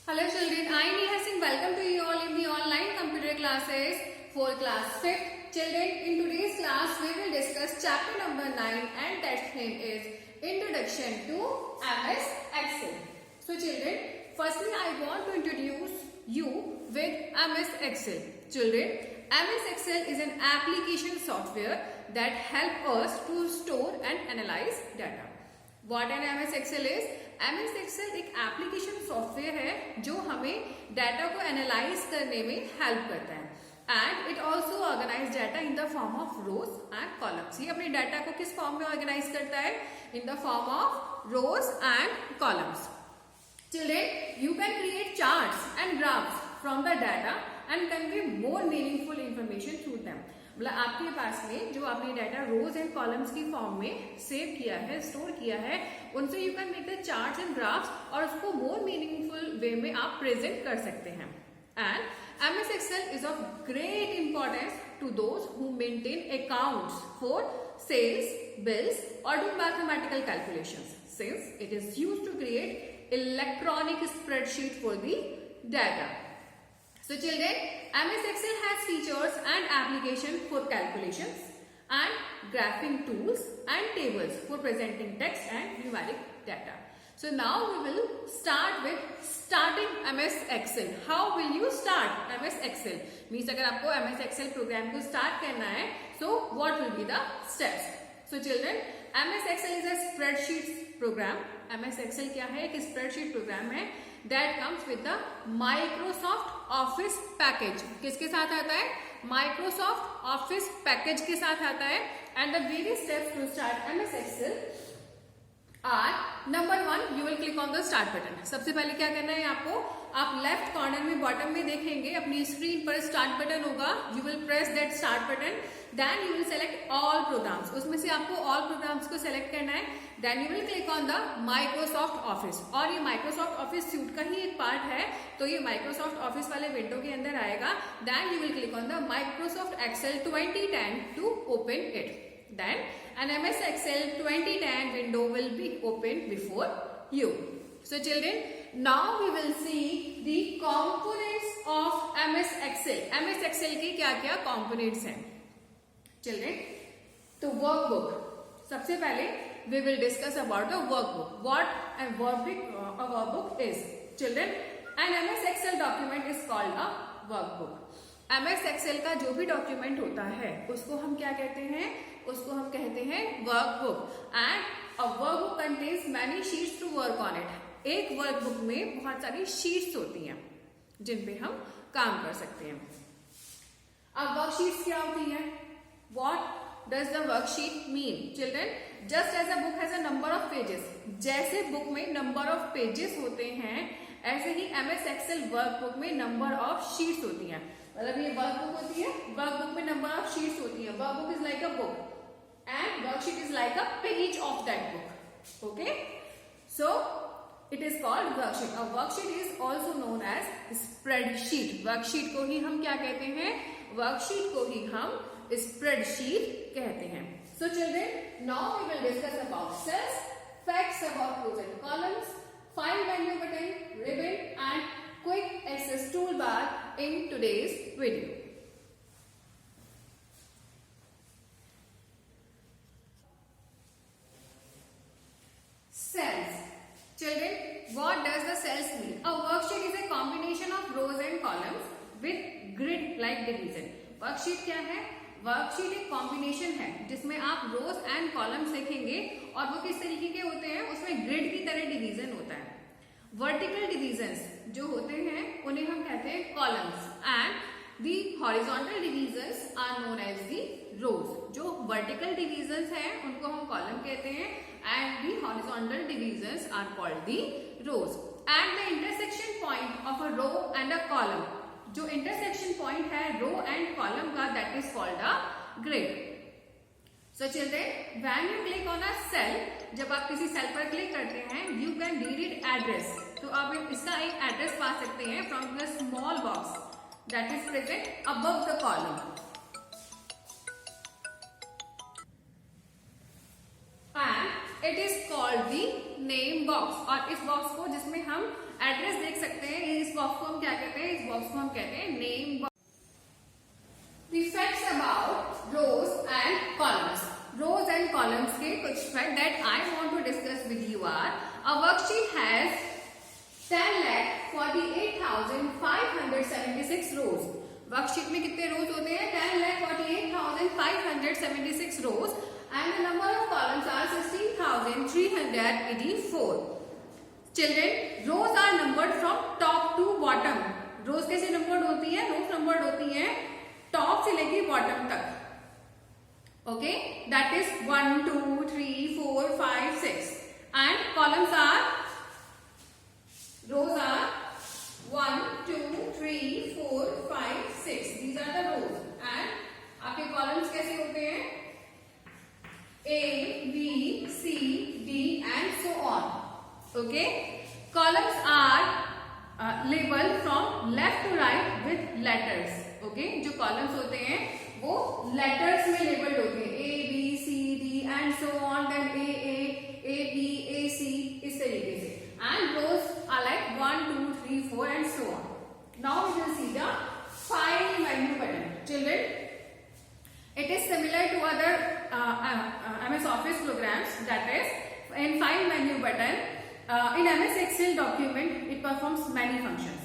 Hello children, I am Neha Singh. Welcome to you all in the online computer classes for class 5th. Children, in today's class we will discuss chapter number 9 and that name is Introduction to MS Excel. So children, firstly I want to introduce you with MS Excel. Children, MS Excel is an application software that helps us to store and analyze data. What an MS Excel is? MS Excel एक application software है जो हमें data को analyse करने में help करता है and it also organize data in the form of rows and columns. ये अपने डाटा को किस फॉर्म में ऑर्गेनाइज करता है? इन the form of rows and columns. Children, you can create charts and graphs from the data and convey more meaningful information through them. मतलब आपके पास में जो आपने डाटा रोज एंड कॉलम्स की फॉर्म में सेव किया है, स्टोर किया है, उनसे you can make the charts and graphs और उसको मोर मीनिंगफुल वे में आप प्रेजेंट कर सकते हैं. And MS Excel is of great importance to those who maintain accounts for sales, bills और do mathematical calculations since it is used to create electronic spreadsheet for the data. So children, MS Excel has features and application for calculations and graphing tools and tables for presenting text and numeric data. So now we will start with starting MS Excel. How will you start MS Excel? Means अगर आपको MS Excel program को start करना है, so what will be the steps? So children, MS Excel is a spreadsheet program. MS Excel क्या है? एक spreadsheet program है that comes with the Microsoft Office package. किसके साथ आता है? Microsoft Office package के साथ आता है. And the various steps to start MS Excel are number 1, you will click on the start button. सबसे पहले क्या करना है आपको? आप लेफ्ट कॉर्नर में बॉटम में देखेंगे अपनी स्क्रीन पर स्टार्ट बटन होगा. You will press that start button, then you will select all programs. उसमें से आपको ऑल प्रोग्राम्स को सेलेक्ट करना है. Then you will click on the Microsoft Office. और ये माइक्रोसॉफ्ट ऑफिस सूट का ही एक पार्ट है, तो ये माइक्रोसॉफ्ट ऑफिस वाले विंडो के अंदर आएगा. Then you will click on the Microsoft Excel 2010 to open it. Then an MS Excel 2010 window will be opened before you. So children, now we will see the components of MS Excel. MS Excel के क्या क्या components हैं? Children, तो workbook. सबसे पहले we will discuss about the workbook. What a workbook is. Children, an MS Excel document is called a workbook. MS Excel का जो भी डॉक्यूमेंट होता है उसको हम क्या कहते हैं? उसको हम कहते हैं workbook. And a workbook contains many sheets to work on it. एक वर्कबुक में बहुत सारी शीट्स होती हैं जिन पे हम काम कर सकते हैं. अब वर्कशीट्स क्या होती है? What does the worksheet mean? Children, just as a book has a number of pages. जैसे बुक में नंबर ऑफ पेजेस होते हैं ऐसे ही MS Excel वर्कबुक में नंबर ऑफ शीट्स होती हैं. मतलब ये वर्कबुक होती है, वर्कबुक में नंबर ऑफ शीट्स होती है. Workbook is like a book and worksheet is like a page of that book. Okay, so it is called worksheet. A worksheet is also known as spreadsheet. worksheet को ही हम क्या कहते हैं? worksheet को ही हम spreadsheet कहते हैं. So children, now we will discuss about cells, facts about rows and columns, file menu button, ribbon and quick access toolbar in today's video. Cells. Children, what does the cells mean? A worksheet is a combination of rows and columns with grid-like division. Worksheet क्या है? Worksheet एक combination है जिसमें आप रोज and columns देखेंगे और वो किस तरीके के होते हैं? उसमें ग्रिड की तरह डिवीजन होता है. वर्टिकल डिवीजन्स जो होते हैं उन्हें हम कहते हैं columns and the horizontal divisions are known as the rows. जो वर्टिकल डिवीजन्स हैं उनको हम कॉलम कहते हैं and the horizontal divisions are called the rows. And the intersection point of a row and a column, जो intersection point है row and column का, that is called a grid. So children, when you click on a cell, जब आप किसी cell पर click करते हैं you can read it address. तो आप इसका एक एड्रेस पा सकते हैं from the small box that is present above the column. And it is called the name box, और इस बॉक्स को जिसमें हम एड्रेस देख सकते हैं, इस बॉक्स को हम क्या कहते हैं, इस बॉक्स को हम कहते हैं name box. The facts about rows and columns. Rows and columns के कुछ facts that I want to discuss with you are: a worksheet has 10,48,576 rows. Worksheet में कितने रोज होते हैं? 10,48,576 rows, and the number of columns are 16,384. Children, rows are numbered from top to bottom. रोज कैसे numbered होती है? रोज numbered होती है top से लेके बॉटम तक. Okay, that is 1 2 3 4 5 6, and columns are, rows are 1 2 3 4 5 6. These are the rows, and आपके columns कैसे होते हैं? A, B, C, D and so on. Okay, columns are labeled from left to right with letters. Okay, जो columns होते हैं वो letters में labeled होते हैं, A, B, C, D and so on, then A, B, A, C, इस तरीके से. And rows are like 1 2 3 4 and so on. Now we will see the file menu button. Children, it is similar to other MS Office programs, that is in file menu button. In MS Excel document, it performs many functions.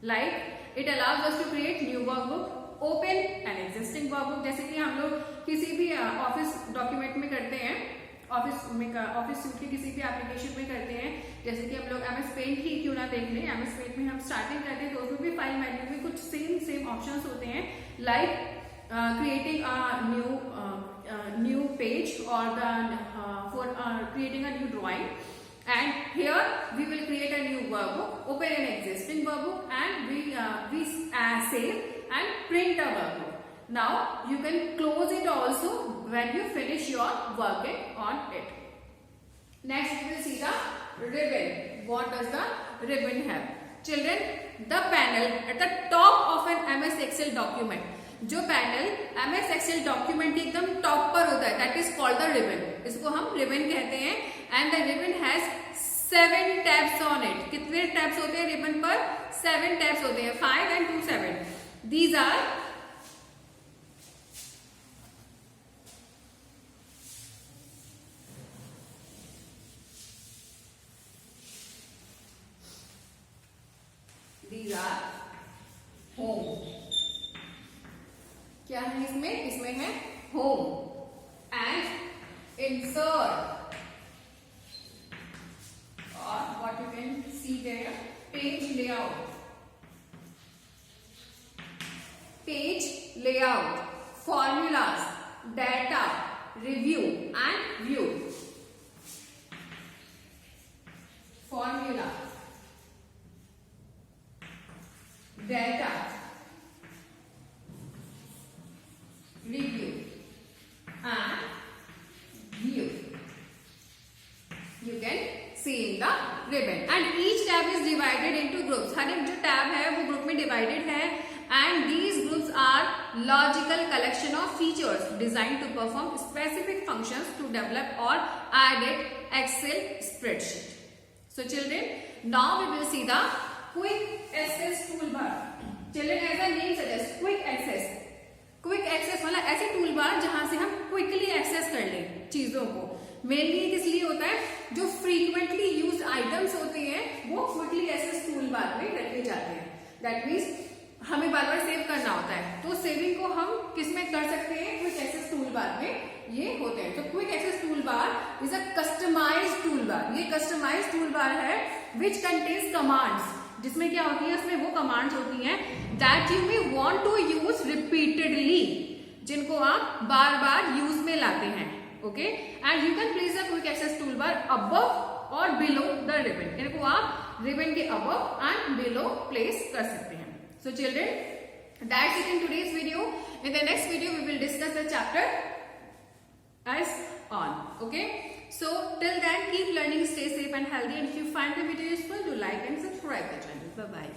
Like it allows us to create new workbook, open an existing workbook, जैसे कि हम लोग किसी भी office document में करते हैं, office suit के किसी भी एप्लीकेशन में करते हैं. जैसे कि हम लोग MS Paint ही क्यों ना देख लें, MS Paint में हम स्टार्टिंग करते हैं तो उसमें भी फाइल मेन्यू में कुछ सेम ऑप्शंस होते हैं, like creating a new page or for creating a new drawing. And here we will create a new workbook, open an existing workbook, and we save and print a workbook. Now you can close it also when you finish your working on it. Next we will see the ribbon. What does the ribbon have? Children, the panel at the top of an MS Excel document, जो panel MS Excel document के एकदम top पर होता है, that is called the ribbon. इसको हम ribbon कहते हैं. And the ribbon has 7 tabs on it. कितने टैब्स होते हैं रिबन पर? 7 टैब्स होते हैं, 5 and 2 7. These are home. क्या है इसमें? इसमें है होम एंड इंसर्ट, और what you can see there, page layout, formulas, data, review and view. Formula, data, review and view. You can see in the ribbon, and each tab is divided into groups. हर एक जो tab है वो group में divided है, and these groups are logical collection of features designed to perform specific functions to develop or edit Excel spreadsheet. So children, now we will see the quick access toolbar. Children, as the name suggests, quick access. Quick access वाला ऐसे tool bar जहां से हम quickly access कर लें चीजों को. Mainly किस लिए होता है? जो फ्रीक्वेंटली यूज्ड आइटम्स होते हैं वो क्विकली एक्सेस टूल बार में रखे जाते हैं. दैट मीन्स हमें बार बार सेव करना होता है, तो सेविंग को हम किस में कर सकते हैं? क्विक एक्सेस टूल बार में ये होते हैं. तो quick access tool bar is a customized tool bar. ये कस्टमाइज्ड टूल बार है विच कंटेन्स कमांड्स, जिसमें क्या होती है? उसमें वो कमांड्स होती हैं that you may want to use repeatedly, जिनको आप बार बार यूज में लाते हैं. Okay, and you can place the quick access tool bar above और बिलो द रिबन. इनको आप रिबन के अबव एंड बिलो प्लेस कर सकते हैं. So children, that's it in today's video. In the next video we will discuss the chapter as on. Okay, so till then keep learning, stay safe and healthy, and if you find the video useful, do like and subscribe the channel. Bye bye.